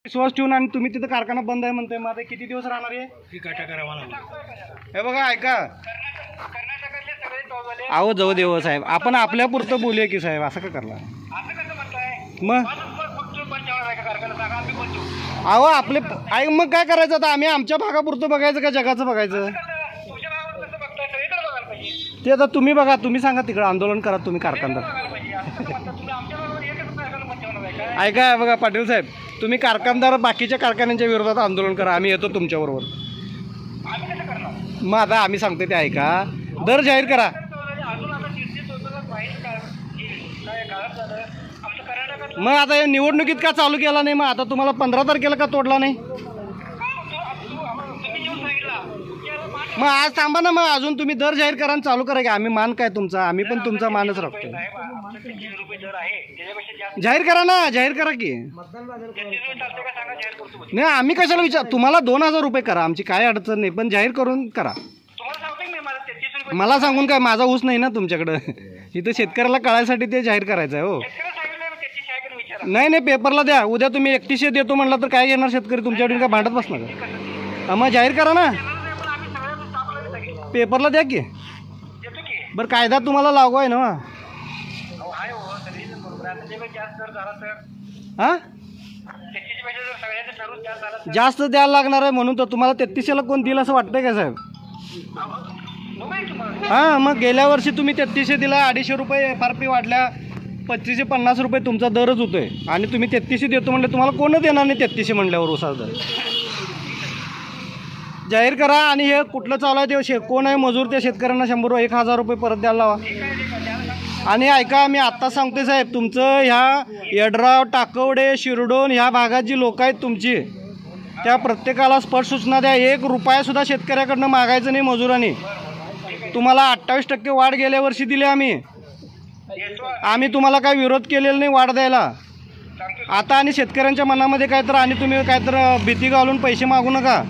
विश्वास ठेवून आणि तुम्ही तिथं कारखाना बंद आहे म्हणताय, मग आता किती दिवस राहणार आहे? हे बघा ऐका, अहो जाऊ देव साहेब, आपण आपल्या पुरतं बोलूया की साहेब, असं का करला मग? अहो आपले ऐक, मग काय करायचं आता? आम्ही आमच्या भागापुरतं बघायचं का जगाचं बघायचं? ते आता तुम्ही बघा, तुम्ही सांगा, तिकडं आंदोलन करा तुम्ही कारखानदार. ऐका बघा पाटील साहेब, तुम्ही कारखानदार बाकीच्या कारखान्यांच्या विरोधात आंदोलन करा, आम्ही येतो तुमच्याबरोबर. मग आता आम्ही सांगतो ते ऐका, दर जाहीर करा. मग आता या निवडणुकीत का चालू केला नाही? मग आता तुम्हाला 15 तारखेला का तोडला नाही? मग आज थांबा ना, मग अजून तुम्ही दर जाहीर करा आणि चालू करा की. आम्ही मान काय तुमचा, आम्ही पण तुमचा मानच राखतो. जाहीर करा ना, जाहीर करा की. नाही आम्ही कशाला विचार, तुम्हाला 2000 रुपये करा, आमची काय अडचण नाही, पण जाहीर करून करा. मला सांगून काय, माझा ऊस नाही ना तुमच्याकडं, इथं शेतकऱ्याला कळायसाठी ते जाहीर करायचं आहे. हो नाही नाही, पेपरला द्या. उद्या तुम्ही 3100 देतो म्हणला तर काय घेणार शेतकरी तुमच्याकडून? काय भांडत बसणार का? मग जाहीर करा ना, पेपरला द्या की. बरं कायदा तुम्हाला लागू आहे ना? हा जास्त द्यायला लागणार आहे म्हणून तर तुम्हाला 3300ला कोण दिलं असं वाटतंय का साहेब? हां मग गेल्या वर्षी तुम्ही 3300 दिला, 250 रुपये FRP वाढल्या, 2550 रुपये तुमचा दरच होतोय आणि तुम्ही 3300 देतो म्हणलं, तुम्हाला कोण देणार नाही 3300 म्हणल्यावर उसाचा दर. जाहीर करा. आणि हे कुठलं चालू आहे ते कोण आहे मजूर, त्या शेतकऱ्यांना 100-1000 रुपये परत द्यायला लावा. आणि ऐका, मी आत्ता सांगते साहेब, तुमचं ह्या यड्राव, टाकवडे, शिरडोन ह्या भागात जी लोक आहेत तुमची, त्या प्रत्येकाला स्पष्ट सूचना द्या. 1 रुपयासुद्धा शेतकऱ्याकडनं मागायचं नाही मजुरांनी. तुम्हाला 28% वाढ गेल्या वर्षी दिली आम्ही तुम्हाला काय विरोध केलेला नाही वाढ द्यायला. आता आणि शेतकऱ्यांच्या मनामध्ये काय तर आणि तुम्ही काय तर भीती घालून पैसे मागू नका.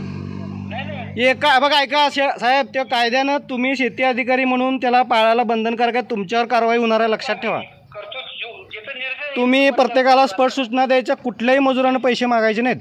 एका बघा ऐका साहेब, त्या कायद्यानं तुम्ही शेती अधिकारी म्हणून त्याला पाळायला बंधनकारक आहे, तुमच्यावर कारवाई होणार आहे, लक्षात ठेवा. तुम्ही प्रत्येकाला स्पष्ट सूचना द्यायच्या, कुठल्याही मजुरानं पैसे मागायचे नाहीत.